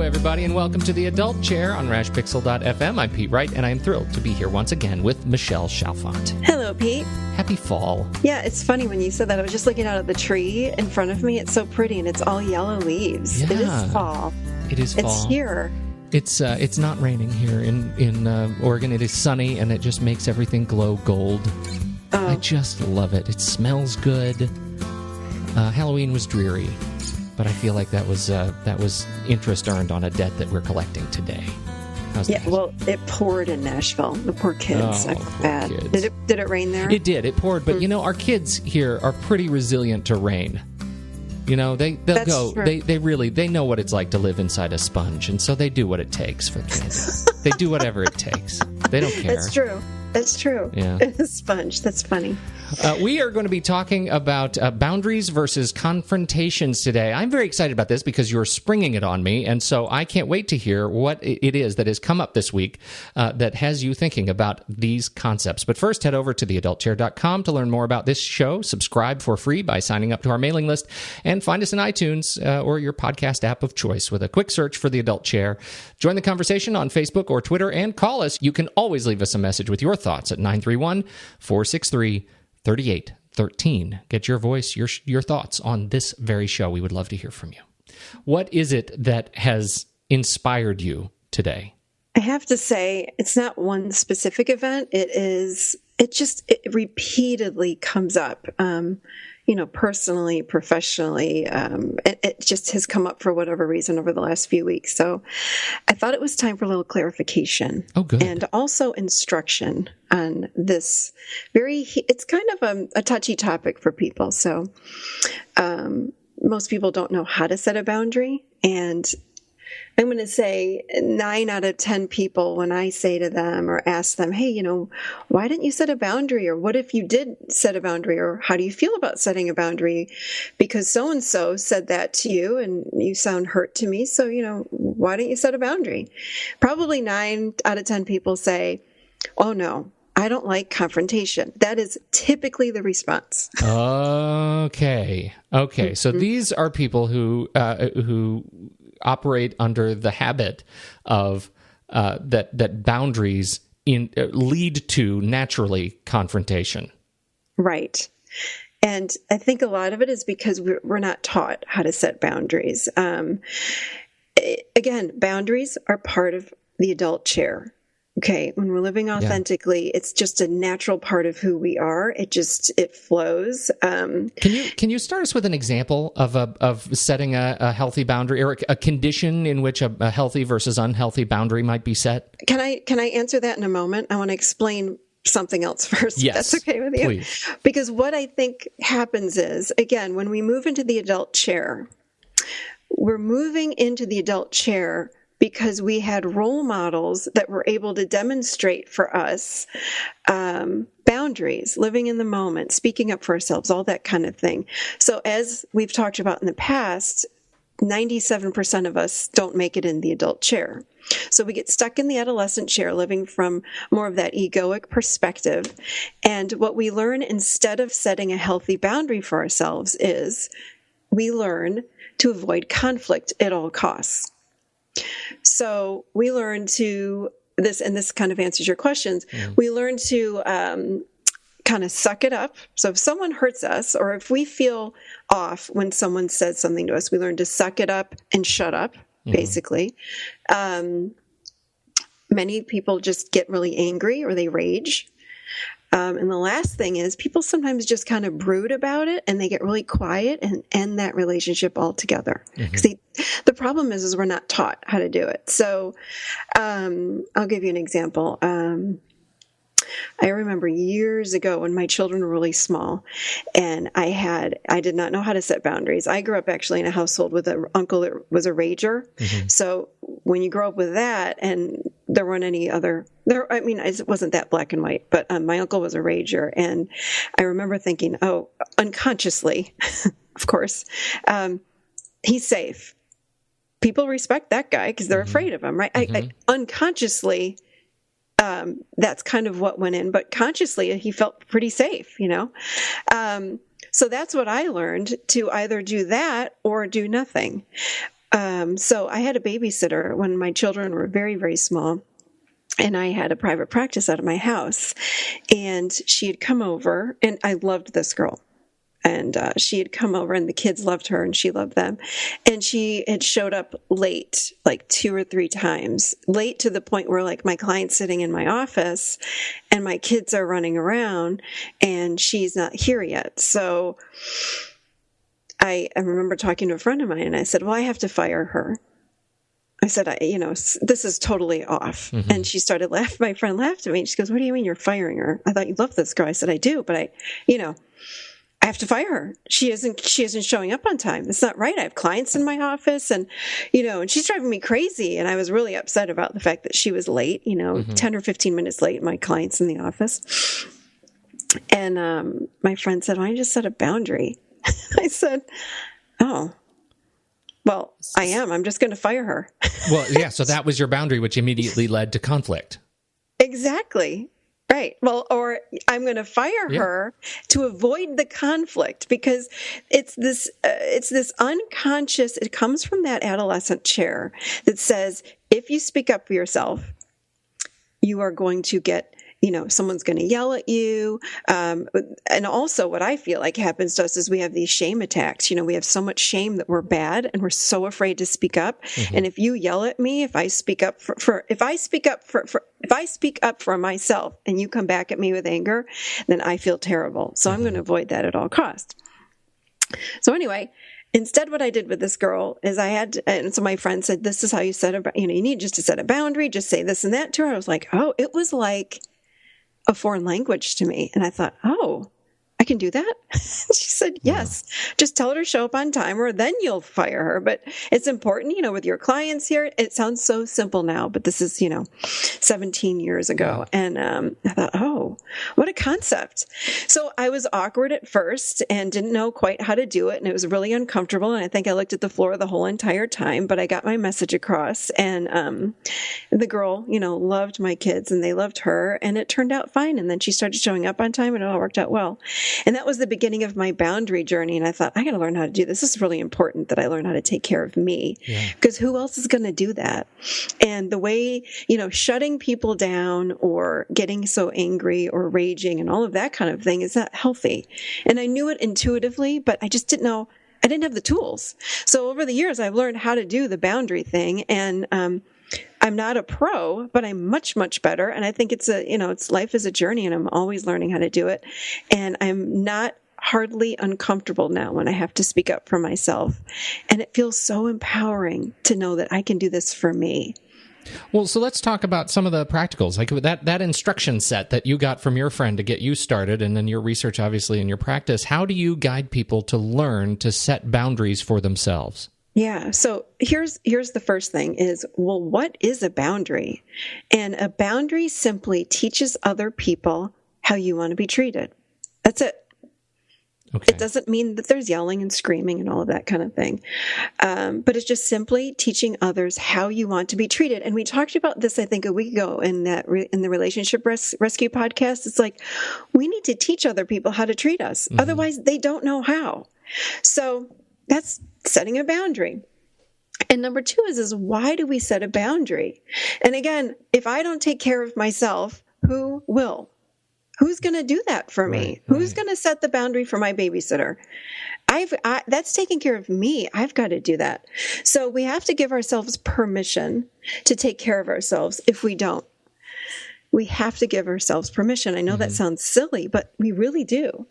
everybody, and welcome to the Adult Chair on rashpixel.fm. I'm Pete Wright, and I am thrilled to be here once again with Michelle Chalfant. Hello, Pete. Happy fall. Yeah, it's funny when you said that. I was just looking out at the tree in front of me. It's so pretty, and it's all yellow leaves. Yeah. It is fall. It is fall. It's here. It's not raining here in Oregon. It is sunny, and it just makes everything glow gold. Oh. I just love it. It smells good. Halloween was dreary, but I feel like that was interest earned on a debt that we're collecting today. How's that? Well, it poured in Nashville. The poor kids. Oh, I feel poor bad. kids. Did it rain there? It did. It poured, but our kids here are pretty resilient to rain. They'll That's go. True. They know what it's like to live inside a sponge, and so they do what it takes for candy. They do whatever it takes. They don't care. That's true. Yeah. A sponge. That's funny. We are going to be talking about boundaries versus confrontations today. I'm very excited about this because you're springing it on me, and so I can't wait to hear what it is that has come up this week that has you thinking about these concepts. But first, head over to theadultchair.com to learn more about this show. Subscribe for free by signing up to our mailing list, and find us in iTunes or your podcast app of choice with a quick search for The Adult Chair. Join the conversation on Facebook or Twitter, and call us. You can always leave us a message with your thoughts at 931-463-3813. Get your voice, your thoughts on this very show. We would love to hear from you. What is it that has inspired you today? I have to say, it's not one specific event. It repeatedly comes up, personally, professionally. It just has come up for whatever reason over the last few weeks. So I thought it was time for a little clarification. Oh, good. And also instruction on this it's kind of a touchy topic for people. So most people don't know how to set a boundary. And I'm going to say 9 out of 10 people, when I say to them or ask them, hey, why didn't you set a boundary? Or what if you did set a boundary? Or how do you feel about setting a boundary? Because so-and-so said that to you and you sound hurt to me. So, why don't you set a boundary? Probably 9 out of 10 people say, oh, no, I don't like confrontation. That is typically the response. Okay. So these are people who operate under the habit of that boundaries lead to naturally confrontation. Right. And I think a lot of it is because we're not taught how to set boundaries. Again, boundaries are part of the adult chair. Okay, when we're living authentically, It's just a natural part of who we are. It flows. Can you start us with an example of setting a healthy boundary, or a condition in which a healthy versus unhealthy boundary might be set? Can I answer that in a moment? I want to explain something else first. Yes, that's okay with you? Please. Because what I think happens is, again, when we move into the adult chair, we're moving into the adult chair because we had role models that were able to demonstrate for us boundaries, living in the moment, speaking up for ourselves, all that kind of thing. So as we've talked about in the past, 97% of us don't make it in the adult chair. So we get stuck in the adolescent chair, living from more of that egoic perspective. And what we learn, instead of setting a healthy boundary for ourselves, is we learn to avoid conflict at all costs. So we learn to, and this kind of answers your questions, we learn to kind of suck it up. So if someone hurts us, or if we feel off when someone says something to us, we learn to suck it up and shut up, basically. Many people just get really angry, or they rage. And the last thing is, people sometimes just kind of brood about it, and they get really quiet and end that relationship altogether. Because the problem is we're not taught how to do it. So I'll give you an example. I remember years ago when my children were really small, and I did not know how to set boundaries. I grew up actually in a household with an uncle that was a rager. So when you grow up with that, and there weren't any other, it wasn't that black and white, but my uncle was a rager. And I remember thinking, unconsciously, of course, he's safe. People respect that guy because they're afraid of him, right? I unconsciously, that's kind of what went in, but consciously he felt pretty safe, So that's what I learned, to either do that or do nothing. So I had a babysitter when my children were very, very small, and I had a private practice out of my house, and she had come over, and I loved this girl. And she had come over, and the kids loved her, and she loved them. And she had showed up late, like 2 or 3 times, late to the point where, like, my client's sitting in my office, and my kids are running around, and she's not here yet. So I remember talking to a friend of mine, and I said, well, I have to fire her. I said, this is totally off. Mm-hmm. And she started laughing. My friend laughed at me. She goes, what do you mean you're firing her? I thought you loved this girl. I said, I do, but I have to fire her. She isn't showing up on time. It's not right. I have clients in my office, and she's driving me crazy. And I was really upset about the fact that she was late, mm-hmm. 10 or 15 minutes late, my clients in the office. And my friend said, why don't you just set a boundary? I said, oh, well, I am. I'm just going to fire her. Well, yeah. So that was your boundary, which immediately led to conflict. Exactly. Right. Well, or I'm going to fire her to avoid the conflict, because it's this unconscious, it comes from that adolescent chair that says, if you speak up for yourself, you are going to get, someone's going to yell at you. And also what I feel like happens to us is we have these shame attacks. We have so much shame that we're bad, and we're so afraid to speak up. Mm-hmm. And if you yell at me, if I speak up if I speak up for myself and you come back at me with anger, then I feel terrible. So I'm going to avoid that at all costs. So anyway, instead, what I did with this girl is and so my friend said, this is how you you need just to set a boundary, just say this and that to her. I was like, oh, it was like a foreign language to me. And I thought, oh, I can do that? She said, yes. Just tell her to show up on time, or then you'll fire her. But it's important, with your clients here. It sounds so simple now, but this is, 17 years ago. And I thought, oh, what a concept. So I was awkward at first and didn't know quite how to do it. And it was really uncomfortable. And I think I looked at the floor the whole entire time, but I got my message across. And the girl, loved my kids, and they loved her. And it turned out fine. And then she started showing up on time, and it all worked out well. And that was the beginning of my boundary journey. And I thought, I got to learn how to do this. This is really important that I learn how to take care of me, because who else is going to do that? And the way, shutting people down or getting so angry or raging and all of that kind of thing is not healthy. And I knew it intuitively, but I just didn't know. I didn't have the tools. So over the years, I've learned how to do the boundary thing. And, I'm not a pro, but I'm much, much better. And I think it's life is a journey, and I'm always learning how to do it. And I'm not hardly uncomfortable now when I have to speak up for myself. And it feels so empowering to know that I can do this for me. Well, so let's talk about some of the practicals, like that instruction set that you got from your friend to get you started, and then your research, obviously, and your practice. How do you guide people to learn to set boundaries for themselves? Yeah. So here's the first thing is, well, what is a boundary? And a boundary simply teaches other people how you want to be treated. That's it. Okay. It doesn't mean that there's yelling and screaming and all of that kind of thing. But it's just simply teaching others how you want to be treated. And we talked about this, I think, a week ago in the Relationship Rescue podcast. It's like, we need to teach other people how to treat us. Mm-hmm. Otherwise, they don't know how. So that's setting a boundary. And number 2 is why do we set a boundary? And again, if I don't take care of myself, who will? Who's going to do that for me? Right. Who's going to set the boundary for my babysitter? That's taking care of me. I've got to do that. So we have to give ourselves permission to take care of ourselves. If we don't, we have to give ourselves permission. I know that sounds silly, but we really do.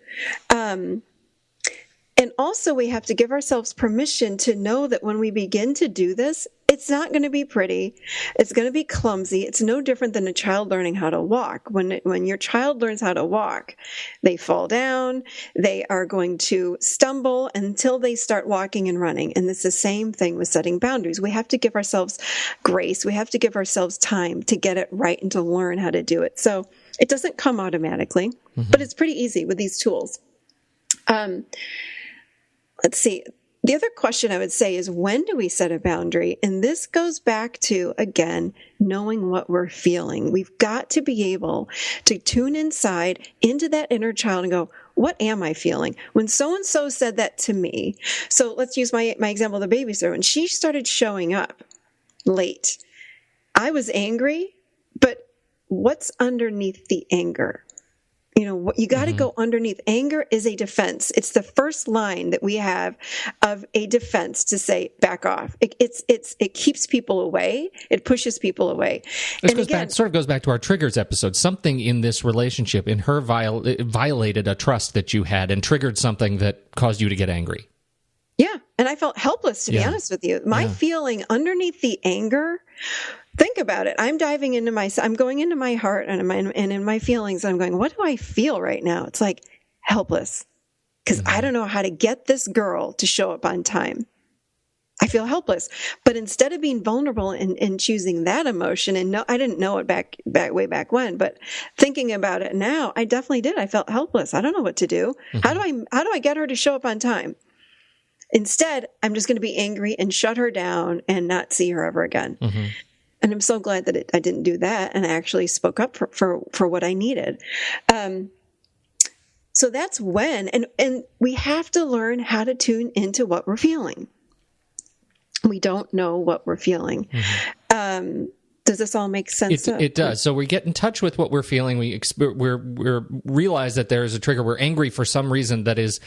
And also we have to give ourselves permission to know that when we begin to do this, it's not going to be pretty. It's going to be clumsy. It's no different than a child learning how to walk. When your child learns how to walk, they fall down, they are going to stumble until they start walking and running. And it's the same thing with setting boundaries. We have to give ourselves grace. We have to give ourselves time to get it right and to learn how to do it. So it doesn't come automatically, but it's pretty easy with these tools. Let's see. The other question I would say is, when do we set a boundary? And this goes back to, again, knowing what we're feeling. We've got to be able to tune inside into that inner child and go, what am I feeling? When so-and-so said that to me, so let's use my example of the babysitter. When she started showing up late, I was angry, but what's underneath the anger? You got to go underneath. Anger is a defense. It's the first line that we have of a defense to say, back off. It keeps people away. It pushes people away. Sort of goes back to our triggers episode. Something in this relationship, in her violated a trust that you had and triggered something that caused you to get angry. Yeah. And I felt helpless, to be honest with you. My feeling underneath the anger, think about it. I'm going into my heart and in my feelings. And I'm going, what do I feel right now? It's like helpless, because I don't know how to get this girl to show up on time. I feel helpless. But instead of being vulnerable and choosing that emotion, and I didn't know it way back when, but thinking about it now, I definitely did. I felt helpless. I don't know what to do. How do I get her to show up on time? Instead, I'm just going to be angry and shut her down and not see her ever again. And I'm so glad that I didn't do that, and I actually spoke up for what I needed. So that's when, and we have to learn how to tune into what we're feeling. We don't know what we're feeling. Does this all make sense? It does. So we get in touch with what we're feeling. We realize that there is a trigger. We're angry for some reason that is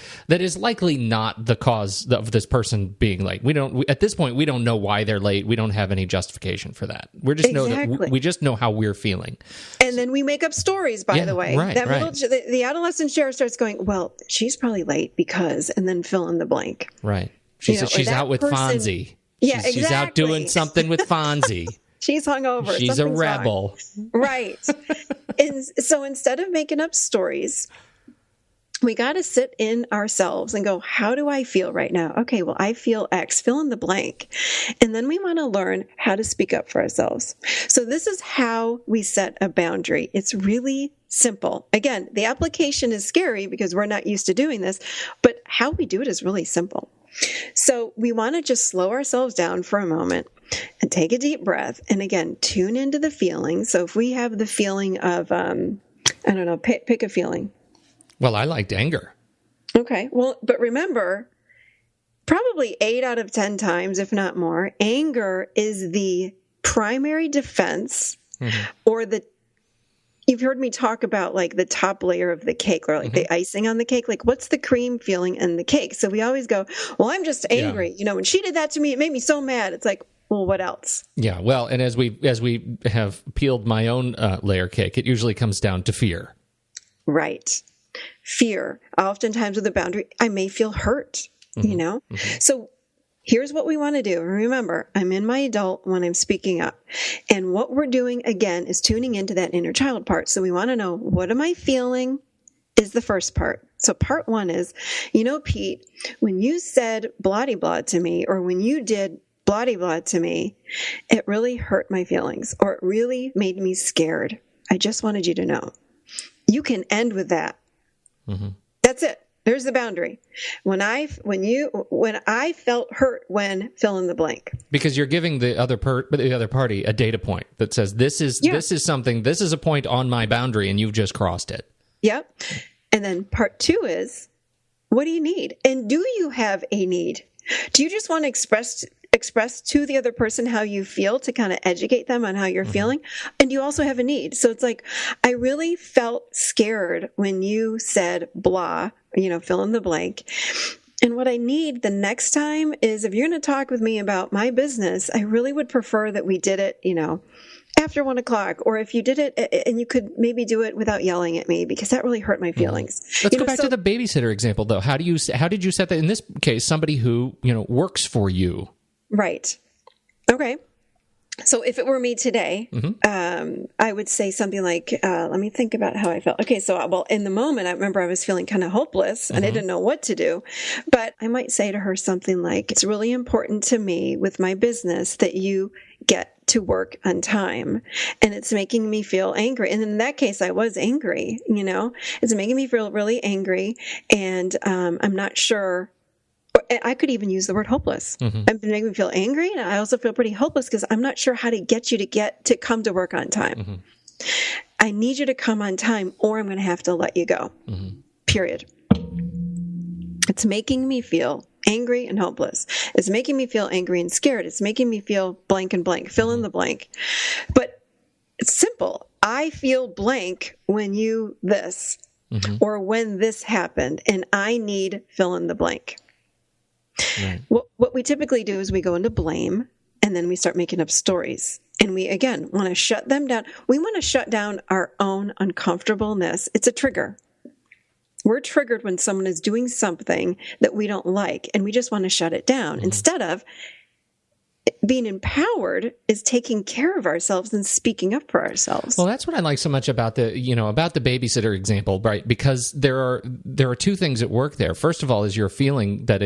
likely not the cause of this person being late. At this point, we don't know why they're late. We don't have any justification for that. We just know that we just know how we're feeling. And then we make up stories, by the way. Right, the adolescent share starts going, well, she's probably late because, and then fill in the blank. Right. She's out with Fonzie. Yeah, exactly. She's out doing something with Fonzie. She's hungover. She's a rebel. Wrong. Right. And so instead of making up stories, we got to sit in ourselves and go, how do I feel right now? Okay, well, I feel X, fill in the blank. And then we want to learn how to speak up for ourselves. So this is how we set a boundary. It's really simple. Again, the application is scary because we're not used to doing this, but how we do it is really simple. So we want to just slow ourselves down for a moment and take a deep breath. And again, tune into the feeling. So if we have the feeling of, I don't know, pick a feeling. Well, I liked anger. Okay. Well, but remember, probably 8 out of 10 times, if not more, anger is the primary defense or you've heard me talk about like the top layer of the cake or like the icing on the cake. Like what's the cream feeling in the cake? So we always go, well, I'm just angry. When she did that to me, it made me so mad. It's like, well, what else? Yeah. Well, and as we have peeled my own layer cake, it usually comes down to fear. Right. Fear. Oftentimes with a boundary, I may feel hurt, So here's what we want to do. Remember, I'm in my adult when I'm speaking up. And what we're doing, again, is tuning into that inner child part. So we want to know, what am I feeling is the first part. So part 1 is, Pete, when you said blah-de-blah to me, or when you did blah-de-blah to me, it really hurt my feelings, or it really made me scared. I just wanted you to know. You can end with that. That's it. There's the boundary. When I felt hurt when fill in the blank. Because you're giving the other party a data point that says this is a point on my boundary and you've just crossed it. Yep. And then part 2 is, what do you need? And do you have a need? Do you just want to express to the other person how you feel to kind of educate them on how you're feeling? And you also have a need. So it's like, I really felt scared when you said blah, fill in the blank. And what I need the next time is, if you're going to talk with me about my business, I really would prefer that we did it, after 1 o'clock, or if you did it and you could maybe do it without yelling at me, because that really hurt my feelings. Let's go back to the babysitter example though. How did you set that? In this case, somebody who, works for you. Right. Okay. So if it were me today, I would say something like, let me think about how I felt. Okay. So, in the moment, I remember I was feeling kind of hopeless and I didn't know what to do, but I might say to her something like, it's really important to me with my business that you get to work on time, and it's making me feel angry. And in that case, I was angry, it's making me feel really angry. And, I'm not sure. I could even use the word hopeless. It's making me feel angry, and I also feel pretty hopeless because I'm not sure how to get you to come to work on time. I need you to come on time, or I'm going to have to let you go. Period. It's making me feel angry and helpless. It's making me feel angry and scared. It's making me feel blank and blank. Fill in the blank. But it's simple. I feel blank when you this, or when this happened, and I need fill in the blank. Right. What we typically do is we go into blame, and then we start making up stories. And we, again, want to shut them down. We want to shut down our own uncomfortableness. It's a trigger. We're triggered when someone is doing something that we don't like, and we just want to shut it down. Instead of being empowered is taking care of ourselves and speaking up for ourselves. Well, that's what I like so much about the babysitter example, right? Because there are two things at work there. First of all, is your feeling that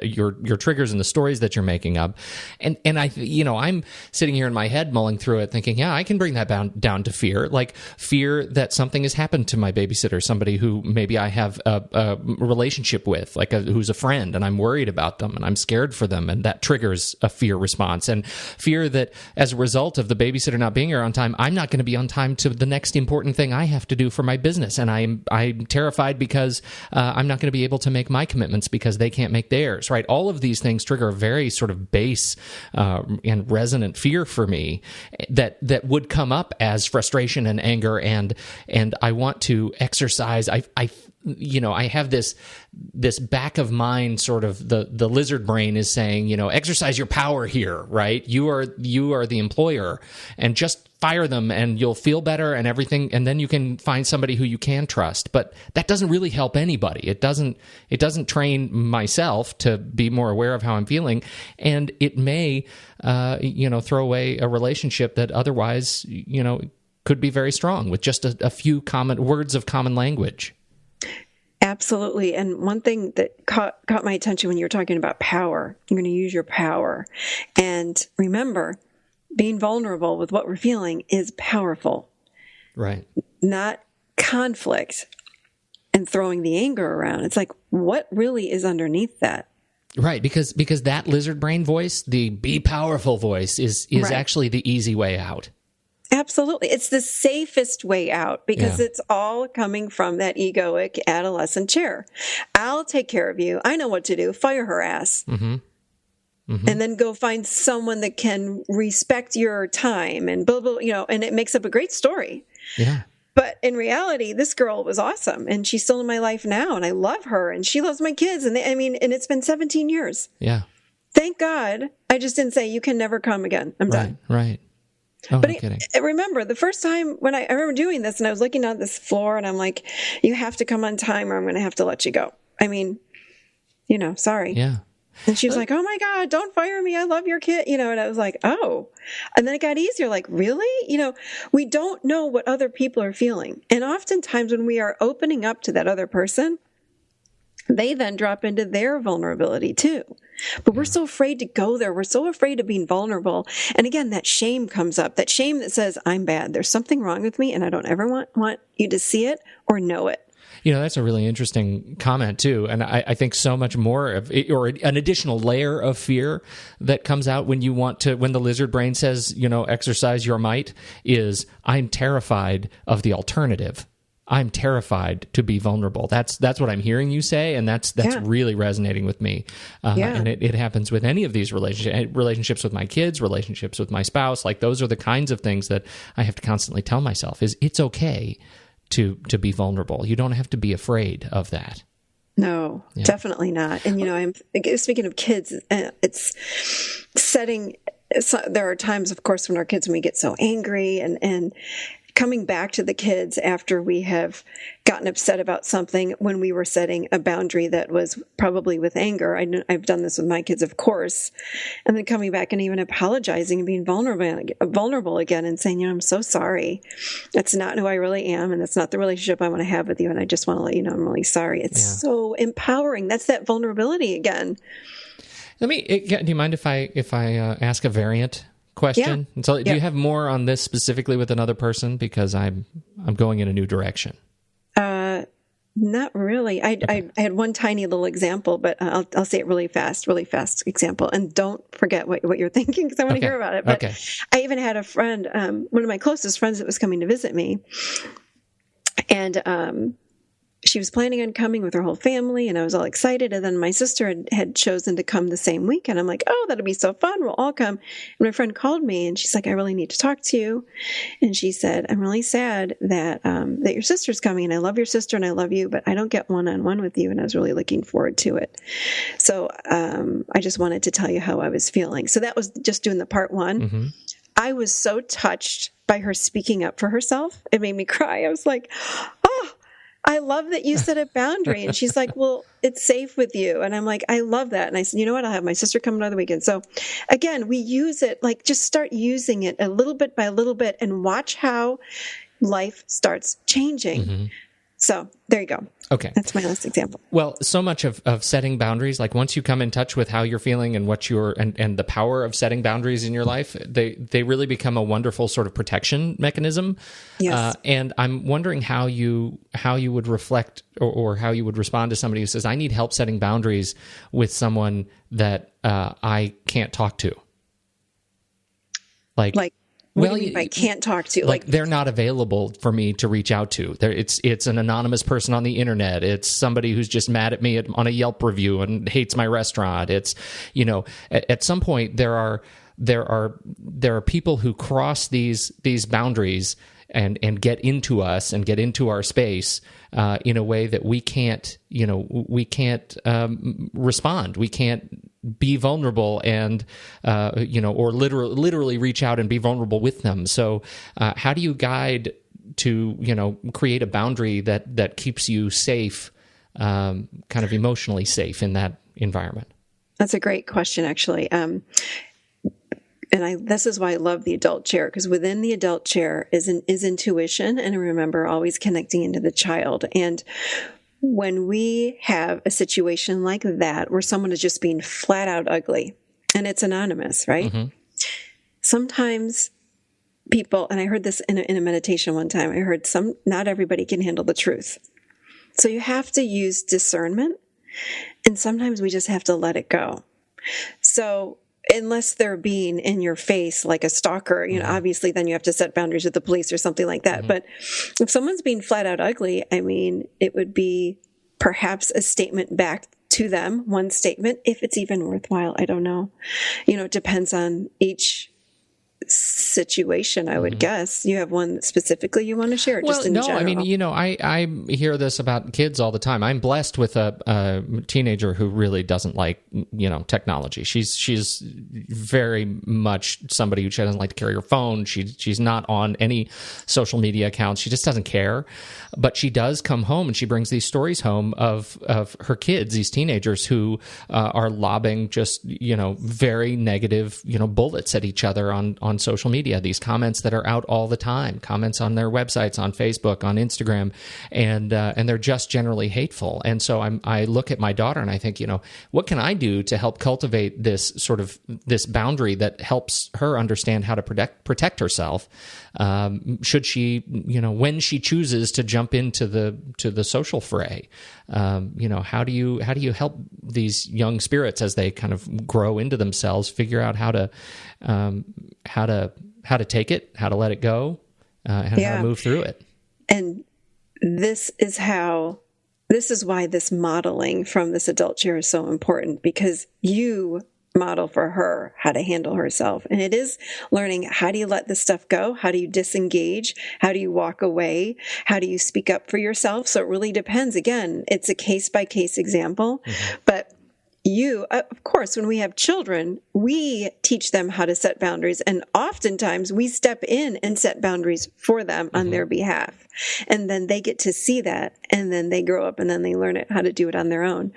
your triggers and the stories that you're making up, and I'm sitting here in my head mulling through it, thinking, yeah, I can bring that down to fear, like fear that something has happened to my babysitter, somebody who maybe I have a relationship with, like who's a friend, and I'm worried about them and I'm scared for them, and that triggers a fear response. And fear that as a result of the babysitter not being here on time, I'm not going to be on time to the next important thing I have to do for my business. And I'm terrified because I'm not going to be able to make my commitments because they can't make theirs, right? All of these things trigger a very sort of base and resonant fear for me that would come up as frustration and anger. And I want to exercise. I have this back of mind sort of the lizard brain is saying, exercise your power here, right? You are the employer, and just fire them and you'll feel better and everything, and then you can find somebody who you can trust. But that doesn't really help anybody. It doesn't train myself to be more aware of how I'm feeling, and it may throw away a relationship that otherwise could be very strong with just a few common words of common language. Absolutely. And one thing that caught my attention when you were talking about power, you're going to use your power. And remember, being vulnerable with what we're feeling is powerful. Right. Not conflict and throwing the anger around. It's like, what really is underneath that? Right, because that lizard brain voice, the be powerful voice, is right. Actually the easy way out. Absolutely. It's the safest way out because it's all coming from that egoic adolescent chair. I'll take care of you. I know what to do. Fire her ass. And then go find someone that can respect your time and blah, blah, and it makes up a great story. Yeah. But in reality, this girl was awesome, and she's still in my life now, and I love her, and she loves my kids, and and it's been 17 years. Yeah. Thank God I just didn't say, you can never come again. I'm done. Right. Oh, but I remember the first time when I remember doing this, and I was looking at this floor, and I'm like, you have to come on time or I'm going to have to let you go. I mean, sorry. Yeah. And she was like, oh my God, don't fire me. I love your kid. And I was like, oh. And then it got easier. Like, really? We don't know what other people are feeling. And oftentimes when we are opening up to that other person, they then drop into their vulnerability too. But we're so afraid to go there. We're so afraid of being vulnerable. And again, that shame comes up, that shame that says, I'm bad. There's something wrong with me, and I don't ever want you to see it or know it. That's a really interesting comment too. And I think so much more of it, or an additional layer of fear that comes out when the lizard brain says, exercise your might, is I'm terrified of the alternative. I'm terrified to be vulnerable. That's what I'm hearing you say, and that's really resonating with me. And it happens with any of these relationships with my kids, relationships with my spouse. Like, those are the kinds of things that I have to constantly tell myself is it's okay to be vulnerable. You don't have to be afraid of that. No, definitely not. And I'm speaking of kids, it's setting. So there are times, of course, when we get so angry and coming back to the kids after we have gotten upset about something, when we were setting a boundary that was probably with anger. I've done this with my kids, of course, and then coming back and even apologizing and being vulnerable again and saying, I'm so sorry. That's not who I really am, and that's not the relationship I want to have with you, and I just want to let you know I'm really sorry. It's so empowering. That's that vulnerability again. Do you mind if I ask a variant question? Yeah. So do you have more on this specifically with another person? Because I'm going in a new direction. Not really. I had one tiny little example, but I'll say it really fast example. And don't forget what you're thinking, because I want to hear about it. But I even had a friend, one of my closest friends that was coming to visit me. And she was planning on coming with her whole family, and I was all excited. And then my sister had chosen to come the same week. And I'm like, oh, that'll be so fun. We'll all come. And my friend called me and she's like, I really need to talk to you. And she said, I'm really sad that your sister's coming, and I love your sister and I love you, but I don't get one-on-one with you. And I was really looking forward to it. So I just wanted to tell you how I was feeling. So that was just doing the part one. Mm-hmm. I was so touched by her speaking up for herself. It made me cry. I was like, oh, I love that you set a boundary. And she's like, well, it's safe with you. And I'm like, I love that. And I said, you know what? I'll have my sister come another weekend. So again, we use it, like just start using it a little bit by a little bit and watch how life starts changing. Mm-hmm. So there you go. Okay. That's my last example. Well, so much of setting boundaries, like once you come in touch with how you're feeling and what and the power of setting boundaries in your life, they really become a wonderful sort of protection mechanism. Yes. And I'm wondering how you would reflect or how you would respond to somebody who says, I need help setting boundaries with someone that I can't talk to. Like what do you mean by can't talk to? Like they're not available for me to reach out to. It's an anonymous person on the internet. It's somebody who's just mad at me on a Yelp review and hates my restaurant. It's, at some point there are people who cross these boundaries and get into us and get into our space in a way that we can't respond. We can't be vulnerable and or literally reach out and be vulnerable with them. So how do you guide to create a boundary that keeps you safe, kind of emotionally safe in that environment? That's a great question, actually. This is why I love the adult chair, because within the adult chair is intuition, and remember, always connecting into the child. And when we have a situation like that, where someone is just being flat out ugly, and it's anonymous, right? Mm-hmm. Sometimes people, and I heard this in a meditation one time, I heard not everybody can handle the truth. So you have to use discernment, and sometimes we just have to let it go. So unless they're being in your face like a stalker, mm-hmm. Obviously then you have to set boundaries with the police or something like that. Mm-hmm. But if someone's being flat out ugly, it would be perhaps a statement back to them, one statement, if it's even worthwhile. I don't know. It depends on each situation, I would guess. You have one specifically you want to share? Just in general? I mean, I hear this about kids all the time. I'm blessed with a teenager who really doesn't like, technology. She's very much somebody who doesn't like to carry her phone. She's not on any social media accounts. She just doesn't care. But she does come home and she brings these stories home of her kids, these teenagers who are lobbing just, very negative, bullets at each other on social media, these comments that are out all the time, comments on their websites, on Facebook, on Instagram, and they're just generally hateful. And so I look at my daughter and I think, what can I do to help cultivate this boundary that helps her understand how to protect herself? Should she, when she chooses to jump into the social fray, how do you help these young spirits as they kind of grow into themselves, figure out how to take it, how to let it go, and how to move through it. And this is why this modeling from this adult chair is so important, because you model for her how to handle herself. And it is learning, how do you let this stuff go? How do you disengage? How do you walk away? How do you speak up for yourself? So it really depends. Again, it's a case-by-case example. Mm-hmm. But of course, when we have children, we teach them how to set boundaries. And oftentimes we step in and set boundaries for them on their behalf. And then they get to see that. And then they grow up and then they learn how to do it on their own.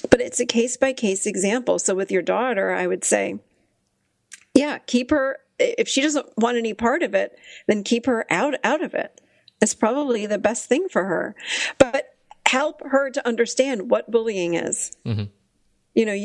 But it's a case-by-case example. So with your daughter, I would say, keep her, if she doesn't want any part of it, then keep her out of it. It's probably the best thing for her. But help her to understand what bullying is. Mm-hmm.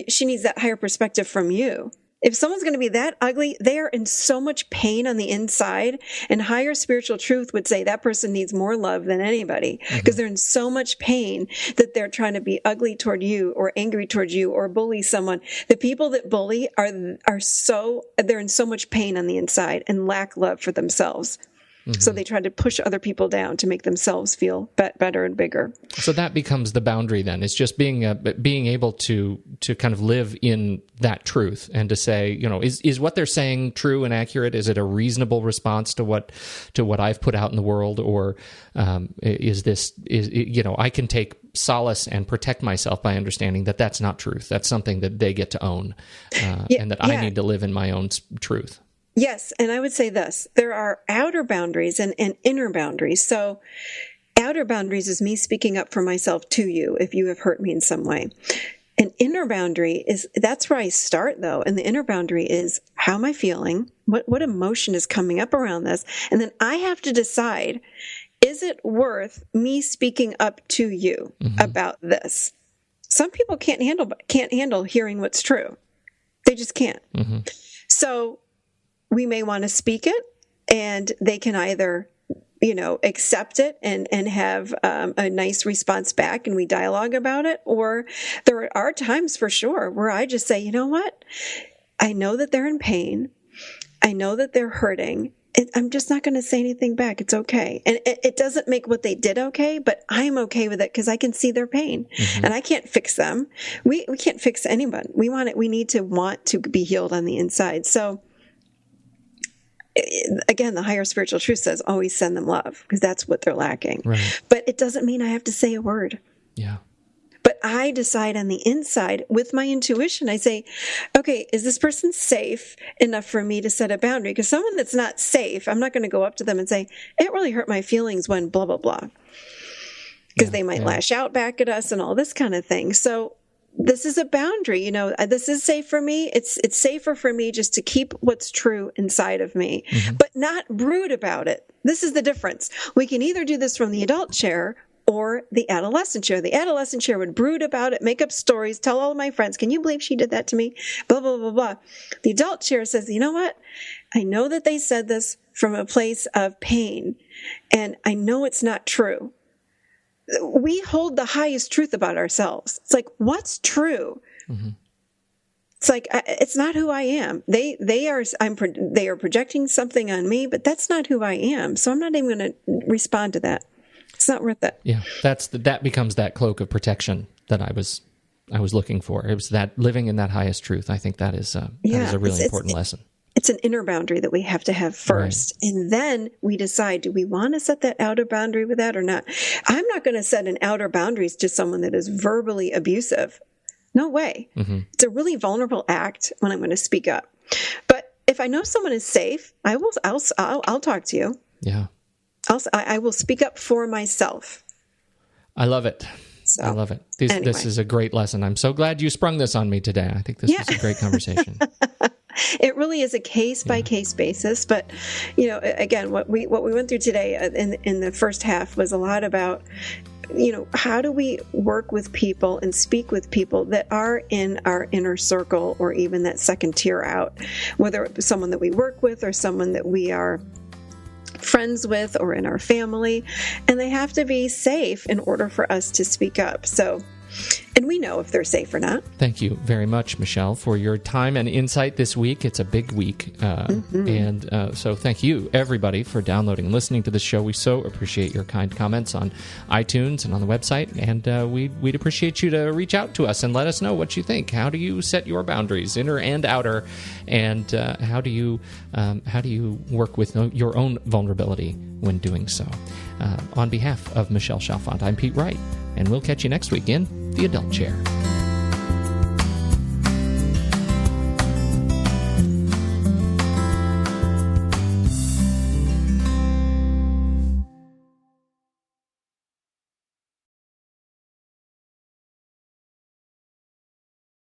She needs that higher perspective from you. If someone's going to be that ugly, they are in so much pain on the inside, and higher spiritual truth would say that person needs more love than anybody, because they're in so much pain that they're trying to be ugly toward you or angry toward you or bully someone. The people that bully they're in so much pain on the inside and lack love for themselves. So they try to push other people down to make themselves feel better and bigger. So that becomes the boundary then. It's just being able to kind of live in that truth and to say, is what they're saying true and accurate? Is it a reasonable response to what I've put out in the world? Or I can take solace and protect myself by understanding that that's not truth. That's something that they get to own and that I need to live in my own truth. Yes, and I would say this. There are outer boundaries and inner boundaries. So outer boundaries is me speaking up for myself to you if you have hurt me in some way. An inner boundary that's where I start, though. And the inner boundary is, how am I feeling? What emotion is coming up around this? And then I have to decide, is it worth me speaking up to you about this? Some people can't handle hearing what's true. They just can't. So we may want to speak it, and they can either, accept it and have a nice response back, and we dialogue about it. Or there are times for sure where I just say, you know what? I know that they're in pain. I know that they're hurting. I'm just not going to say anything back. It's okay. And it doesn't make what they did okay, but I'm okay with it because I can see their pain and I can't fix them. We can't fix anyone. We need to want to be healed on the inside. So again, the higher spiritual truth says always send them love because that's what they're lacking. Right. But it doesn't mean I have to say a word. Yeah. But I decide on the inside with my intuition. I say, okay, is this person safe enough for me to set a boundary? Because someone that's not safe, I'm not going to go up to them and say, it really hurt my feelings when blah, blah, blah. Because they might lash out back at us and all this kind of thing. So this is a boundary, this is safe for me. It's safer for me just to keep what's true inside of me, but not brood about it. This is the difference. We can either do this from the adult chair or the adolescent chair. The adolescent chair would brood about it, make up stories, tell all of my friends, can you believe she did that to me? Blah, blah, blah, blah. The adult chair says, you know what? I know that they said this from a place of pain, and I know it's not true. We hold the highest truth about ourselves. It's like, what's true? It's like, it's not who I am. They are projecting something on me, but that's not who I am. So I'm not even going to respond to that. It's not worth it. Yeah, that becomes that cloak of protection that I was looking for. It was that living in that highest truth. I think that is a really important lesson. It's an inner boundary that we have to have first. Right. And then we decide, do we want to set that outer boundary with that or not? I'm not going to set an outer boundary to someone that is verbally abusive. No way. It's a really vulnerable act when I'm going to speak up. But if I know someone is safe, I'll talk to you. Yeah. I will speak up for myself. I love it. I love it. This is a great lesson. I'm so glad you sprung this on me today. I think this was a great conversation. It really is a case-by-case basis, but again, what we went through today in the first half was a lot about, how do we work with people and speak with people that are in our inner circle or even that second tier out, whether it be someone that we work with or someone that we are friends with or in our family, and they have to be safe in order for us to speak up. So, and we know if they're safe or not. Thank you very much, Michelle, for your time and insight this week. It's a big week. And so thank you, everybody, for downloading and listening to the show. We so appreciate your kind comments on iTunes and on the website. And we'd appreciate you to reach out to us and let us know what you think. How do you set your boundaries, inner and outer? And how do you work with your own vulnerability when doing so? On behalf of Michelle Chalfant, I'm Pete Wright, and we'll catch you next week in The Adult Chair.